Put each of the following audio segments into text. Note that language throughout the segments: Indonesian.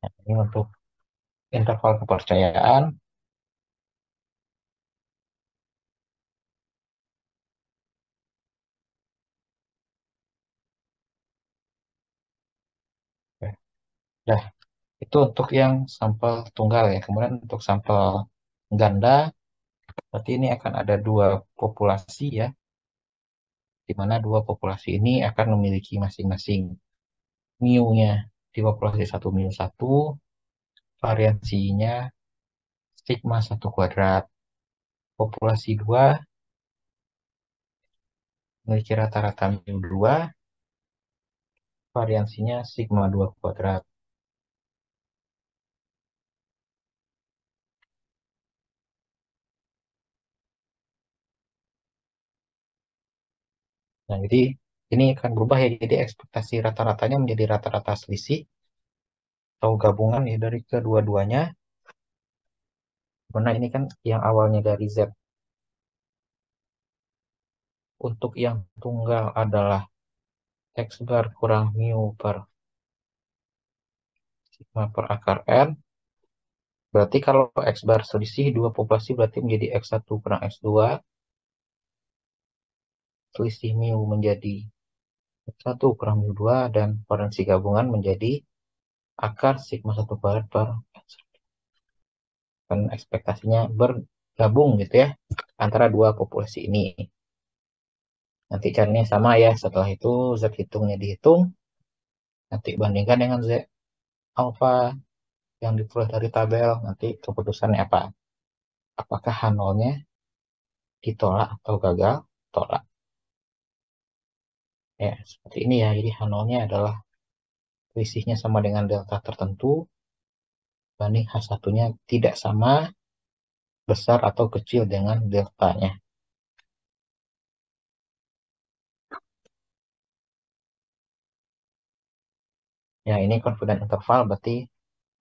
Nah, ini untuk interval kepercayaan. Nah, itu untuk yang sampel tunggal ya. Kemudian untuk sampel ganda, berarti ini akan ada dua populasi ya, di mana dua populasi ini akan memiliki masing-masing mu-nya di populasi satu mu satu, variansinya sigma satu kuadrat. Populasi 2 memiliki rata-rata mu 2, variansinya sigma 2 kuadrat. Nah, jadi ini akan berubah ya, jadi ekspektasi rata-ratanya menjadi rata-rata selisih atau gabungan ya dari kedua-duanya. Karena ini kan yang awalnya dari Z. Untuk yang tunggal adalah X bar kurang mu per sigma per akar N. Berarti kalau X bar selisih dua populasi berarti menjadi X1 kurang X2. Selisih mu menjadi X1 kurang mu 2 dan variansi gabungan menjadi akar sigma 1 kuadrat per X. Kan ekspektasinya bergabung gitu ya antara dua populasi ini. Nanti caranya sama ya. Setelah itu Z hitungnya dihitung. Nanti bandingkan dengan Z alpha yang diperoleh dari tabel. Nanti keputusannya apa? Apakah H0-nya ditolak atau gagal? Tolak. Ya, seperti ini ya. Jadi H0-nya adalah selisihnya sama dengan delta tertentu. Banding H1-nya tidak sama, besar atau kecil dengan deltanya. Ya, ini confidence interval berarti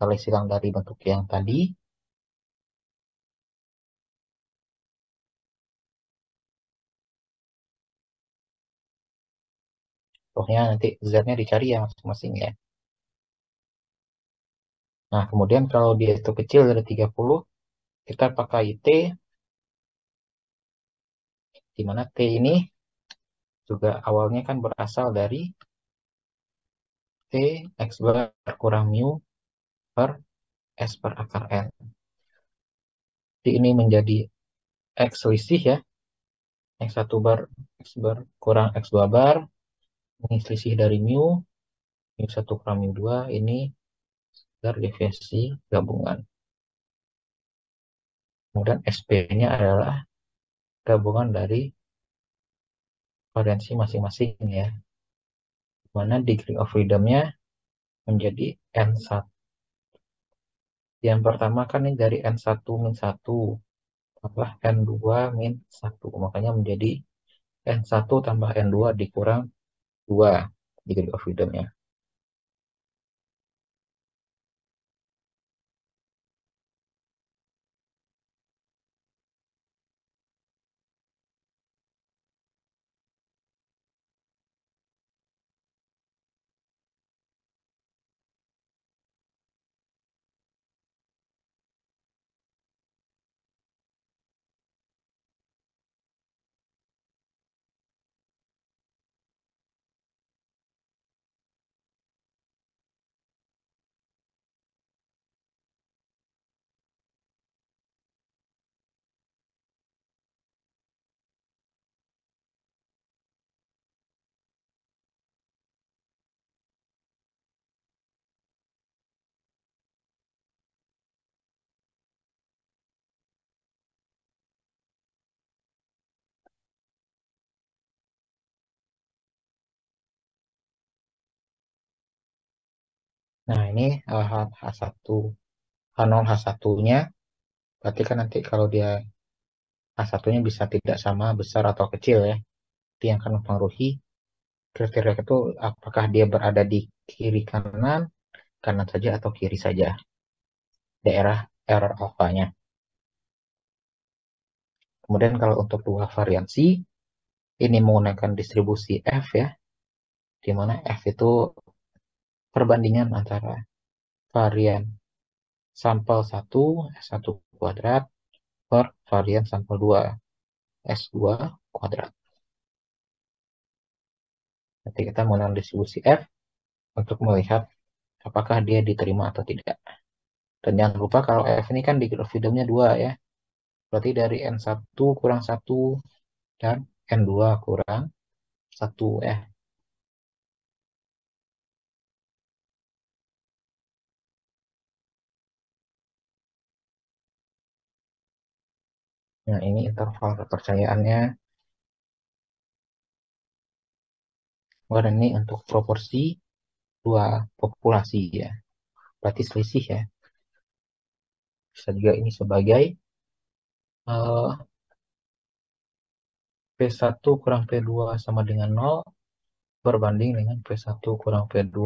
kalau silang dari bentuk yang tadi. Pokoknya nanti Z-nya dicari ya masing-masing ya. Nah, kemudian kalau dia itu kecil dari 30, kita pakai T, di mana T ini juga awalnya kan berasal dari T X bar kurang mu per S per akar N. Jadi ini menjadi X selisih ya, X1 bar, X bar kurang X2 bar, ini selisih dari mu 1 kurang mu 2, ini dari deviasi gabungan. Kemudian SP-nya adalah gabungan dari variansi masing-masing ya, mana degree of freedom-nya menjadi N1. Yang pertama kan ini dari N1 min 1 tambah N2 min 1. Makanya menjadi N1 tambah N2 dikurang 2 degree of freedom-nya. Nah, ini H1, H0 H1-nya. Berarti kan nanti kalau dia H1-nya bisa tidak sama, besar atau kecil ya. Itu yang akan mempengaruhi kriteria itu apakah dia berada di kiri kanan, kanan saja atau kiri saja. Daerah error alfanya. Kemudian kalau untuk dua variansi, ini menggunakan distribusi F ya, di mana F itu perbandingan antara varian sampel 1 S1 kuadrat per varian sampel 2 S2 kuadrat. Nanti kita menggunakan distribusi F untuk melihat apakah dia diterima atau tidak. Dan jangan lupa kalau F ini kan di graf freedomnya 2 ya. Berarti dari N1 kurang 1 dan N2 kurang 1 ya. Nah, ini interval kepercayaannya. Kemudian ini untuk proporsi dua populasi ya. Berarti selisih ya. Bisa juga ini sebagai P1 kurang P2 sama dengan 0 berbanding dengan P1 kurang P2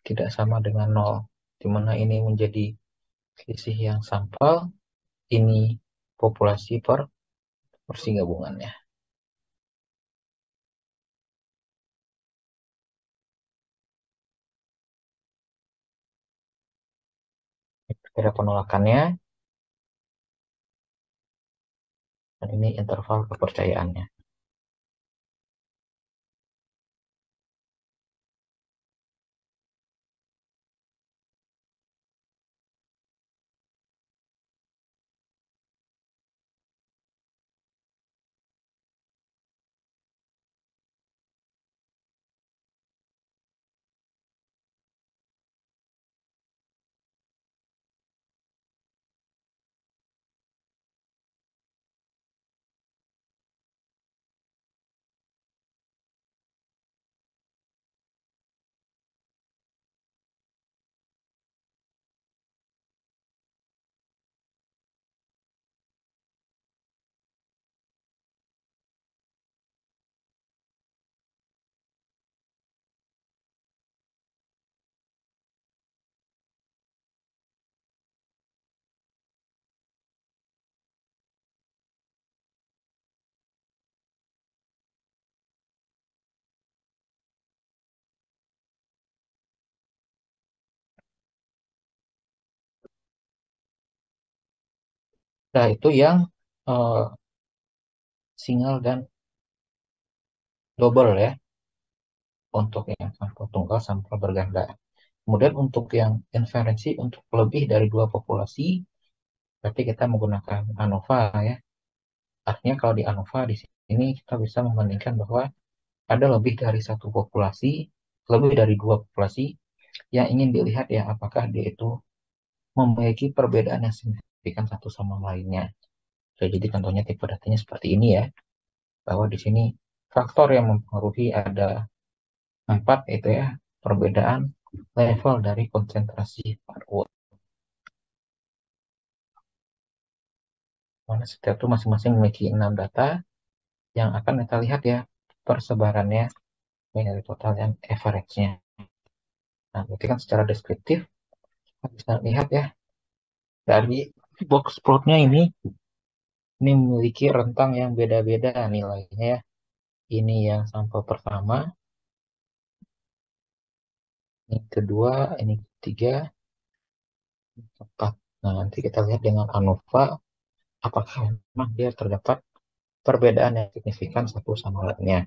tidak sama dengan 0. Di mana ini menjadi selisih yang sampel, ini populasi per porsi gabungannya. Ada penolakannya, dan ini interval kepercayaannya. Nah, itu yang eh, single dan double ya, untuk yang sampel tunggal sampel berganda. Kemudian untuk yang inferensi untuk lebih dari dua populasi, berarti kita menggunakan ANOVA ya. Artinya kalau di ANOVA di sini kita bisa membandingkan bahwa ada lebih dari satu populasi, lebih dari dua populasi yang ingin dilihat ya apakah dia itu memiliki perbedaan yang signifikan satu sama lainnya. Jadi contohnya tipe datanya seperti ini ya, bahwa di sini faktor yang mempengaruhi ada 4 itu ya, perbedaan level dari konsentrasi Parwood. Mana setiap itu masing-masing memiliki 6 data yang akan kita lihat ya persebarannya dari total yang average-nya. Nah, berarti kan secara deskriptif kita bisa lihat ya dari box plotnya ini memiliki rentang yang beda-beda nilainya ya. Ini yang sampel pertama, ini kedua, ini ketiga, ini keempat. Nah, nanti kita lihat dengan ANOVA apakah memang dia terdapat perbedaan yang signifikan satu sama lainnya.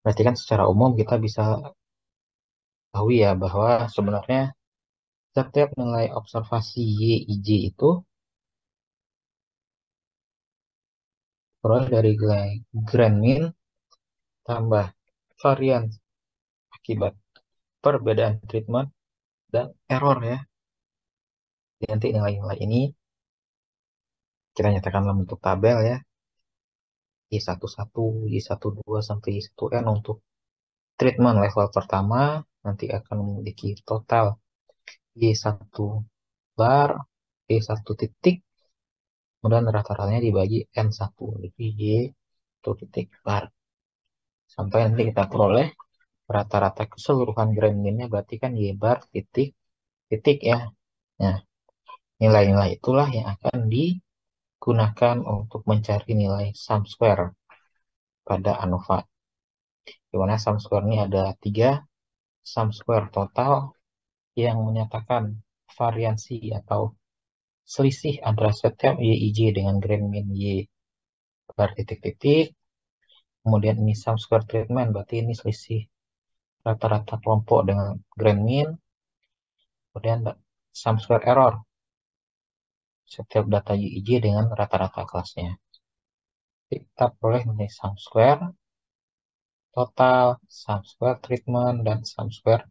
Berarti kan secara umum kita bisa tahu ya bahwa sebenarnya setiap nilai observasi YIJ itu peroleh dari grand mean tambah varian akibat perbedaan treatment dan error ya. Jadi nanti nilai-nilai ini kita nyatakan dalam bentuk tabel ya. Y11, Y12 sampai Y1N untuk treatment level pertama nanti akan memiliki total Y1 bar, Y1 titik, kemudian rata-ratanya dibagi N1, jadi Y1 titik bar. Sampai nanti kita peroleh rata-rata keseluruhan grand mean-nya berarti kan Y bar titik titik ya. Nah, nilai-nilai itulah yang akan digunakan untuk mencari nilai sum square pada ANOVA. Di mana sum square ini ada tiga. Sum square total yang menyatakan variansi atau selisih antara setiap YIJ dengan grand mean Y bar titik-titik. Kemudian ini sum square treatment, berarti ini selisih rata-rata kelompok dengan grand mean. Kemudian sum square error, setiap data YIJ dengan rata-rata kelasnya. Kita peroleh menjadi sum square total, sum square treatment, dan sum square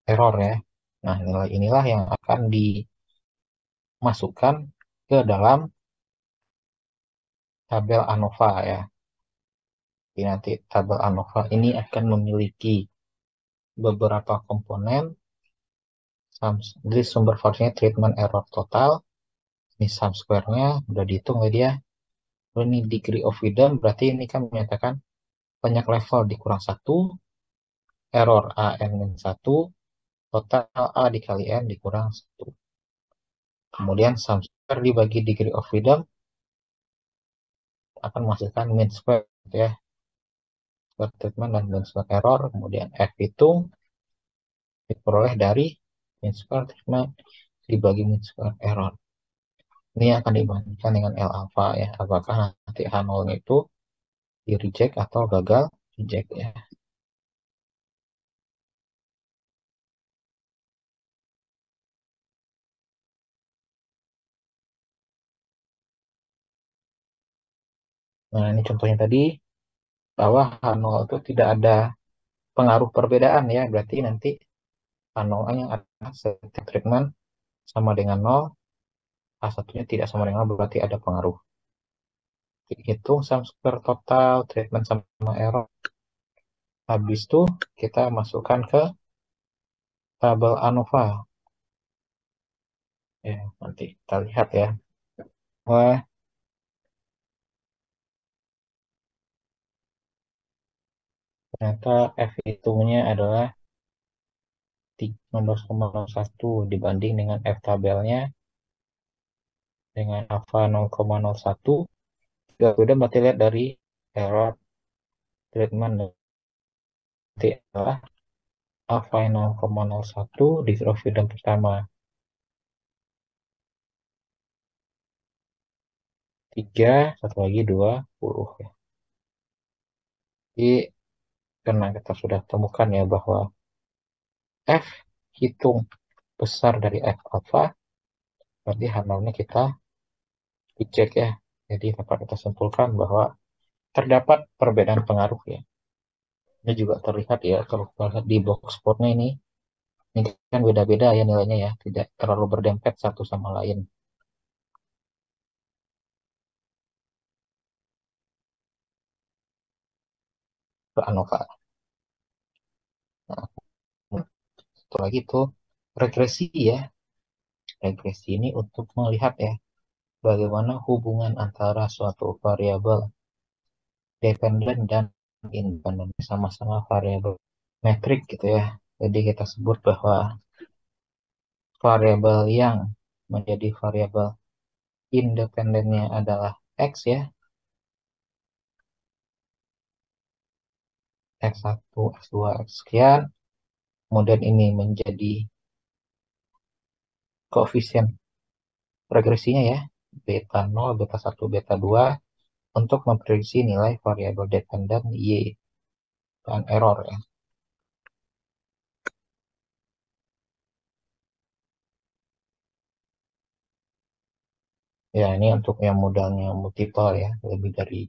error ya. Nah, nilai inilah yang akan dimasukkan ke dalam tabel ANOVA ya. Jadi nanti tabel ANOVA ini akan memiliki beberapa komponen. Jadi sumber variasinya treatment error total. Ini sum square-nya udah dihitung ya dia. Lalu ini degree of freedom, berarti ini kan menyatakan banyak level dikurang satu, error A N-1, total A dikali N dikurang 1. Kemudian sum square dibagi degree of freedom akan menghasilkan mean square gitu ya. Square treatment dan mean square error. Kemudian F itu diperoleh dari mean square treatment dibagi mean square error. Ini akan dibandingkan dengan L alpha ya. Apakah nanti H0 itu di reject atau gagal reject ya. Nah, ini contohnya tadi bahwa H0 itu tidak ada pengaruh perbedaan ya. Berarti nanti H0 yang ada setiap treatment sama dengan 0, H1-nya tidak sama dengan 0, berarti ada pengaruh. Hitung sum square total, treatment sama error. Habis itu kita masukkan ke tabel ANOVA. Ya, nanti kita lihat ya. Wah, ternyata F hitungnya adalah 16,01 dibanding dengan F tabelnya dengan alpha 0,01. Ya, udah berarti lihat dari error treatment nanti adalah alpha 0,01 di graph freedom pertama 3, satu lagi 20 ya. Jadi karena kita sudah temukan ya bahwa F hitung besar dari F alpha, berarti H0-nya kita dicek ya. Jadi dapat kita simpulkan bahwa terdapat perbedaan pengaruh ya. Ini juga terlihat ya kalau kita lihat di box plotnya ini kan beda-beda ya nilainya ya, tidak terlalu berdempet satu sama lain ke ANOVA. Nah, satu lagi tuh regresi ya. Regresi ini untuk melihat ya bagaimana hubungan antara suatu variabel dependen dan independen sama-sama variabel metrik gitu ya. Jadi kita sebut bahwa variabel yang menjadi variabel independennya adalah X ya, X1, X2, X sekian. Kemudian ini menjadi koefisien regresinya ya, beta 0, beta 1, beta 2 untuk memprediksi nilai variabel dependen Y dan error ya. Ya, ini untuk yang modalnya multiple ya, lebih dari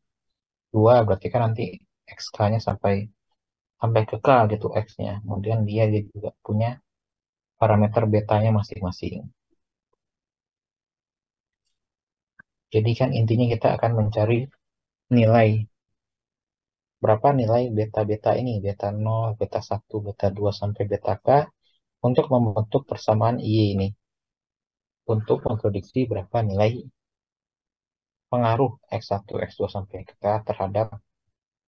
2 berarti kan nanti XK-nya sampai sampai ke K gitu X-nya. Kemudian dia juga punya parameter betanya masing-masing. Jadi kan intinya kita akan mencari nilai berapa nilai beta-beta ini, beta 0, beta 1, beta 2 sampai beta K untuk membentuk persamaan Y ini. Untuk memprediksi berapa nilai pengaruh X1, X2 sampai K terhadap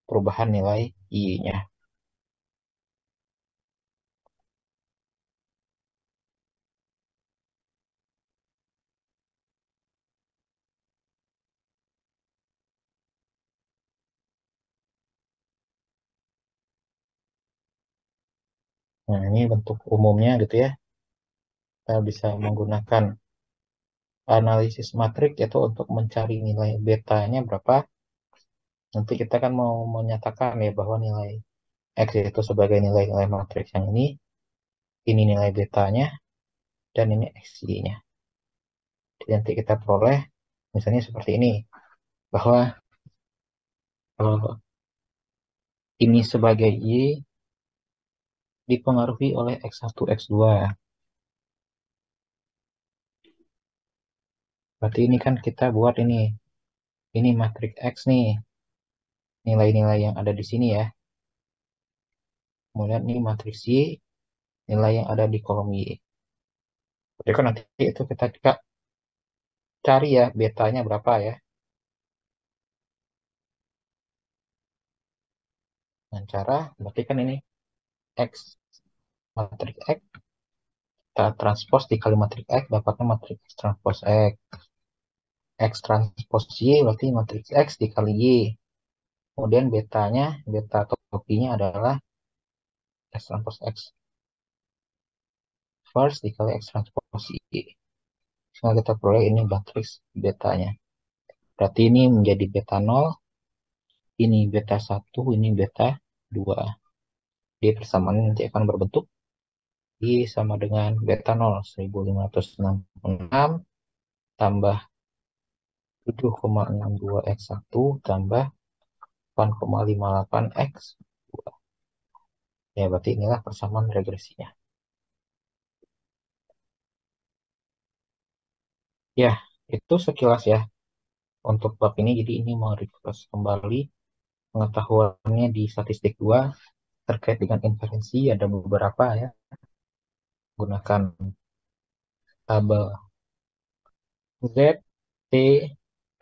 perubahan nilai Y-nya. Nah, ini bentuk umumnya gitu ya. Kita bisa menggunakan analisis matrik yaitu untuk mencari nilai betanya berapa. Nanti kita kan mau menyatakan ya bahwa nilai X itu sebagai nilai-nilai matriks yang ini nilai betanya, dan ini XY-nya. Jadi nanti kita peroleh misalnya seperti ini, bahwa ini sebagai Y dipengaruhi oleh X1, X2. Berarti ini kan kita buat ini matriks X nih, nilai-nilai yang ada di sini ya. Kemudian ini matriks Y, nilai yang ada di kolom Y. Jadi kan nanti itu kita cari ya betanya berapa ya. Dengan cara, berarti kan ini X, matriks X, kita transpose dikali matriks X, dapatnya matriks X transpose X. X transpose Y berarti matriks X dikali Y. Kemudian betanya, beta atau kopinya adalah X transpose X first dikali X transpose Y. Sekarang kita peroleh ini matriks betanya. Berarti ini menjadi beta 0, ini beta 1, ini beta 2. Di persamaan nanti akan berbentuk Y sama dengan beta 0, 1566 tambah 7,62 X1 tambah 8,58 X2. Ya, berarti inilah persamaan regresinya. Ya, itu sekilas ya untuk bab ini. Jadi ini mau refresh kembali pengetahuannya di statistik 2 terkait dengan inferensi. Ada beberapa ya, gunakan tabel Z, T,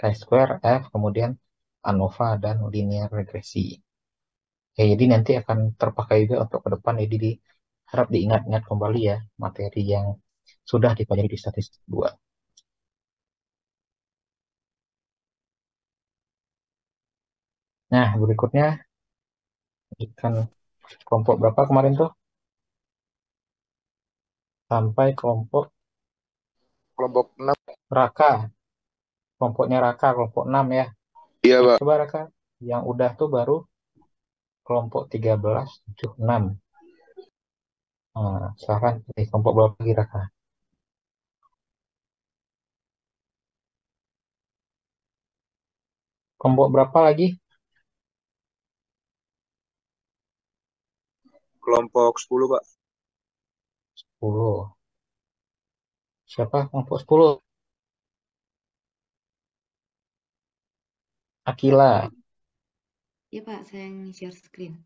chi-square, F, kemudian ANOVA, dan linear regresi. Ya, jadi nanti akan terpakai juga untuk ke depan. Jadi harap diingat-ingat kembali ya materi yang sudah dipelajari di statistik 2. Nah, berikutnya ikan kelompok berapa kemarin tuh? Sampai kelompok Kelompok 6. Raka. Kelompoknya Raka, kelompok 6 ya. Iya, Pak. Coba Raka, yang udah tuh baru kelompok 13, 7, 6. Nah, silahkan pilih kelompok berapa lagi Raka? Kelompok berapa lagi? Kelompok 10, Pak. 10. Siapa kelompok 10? Akila. Ya Pak, saya share screen.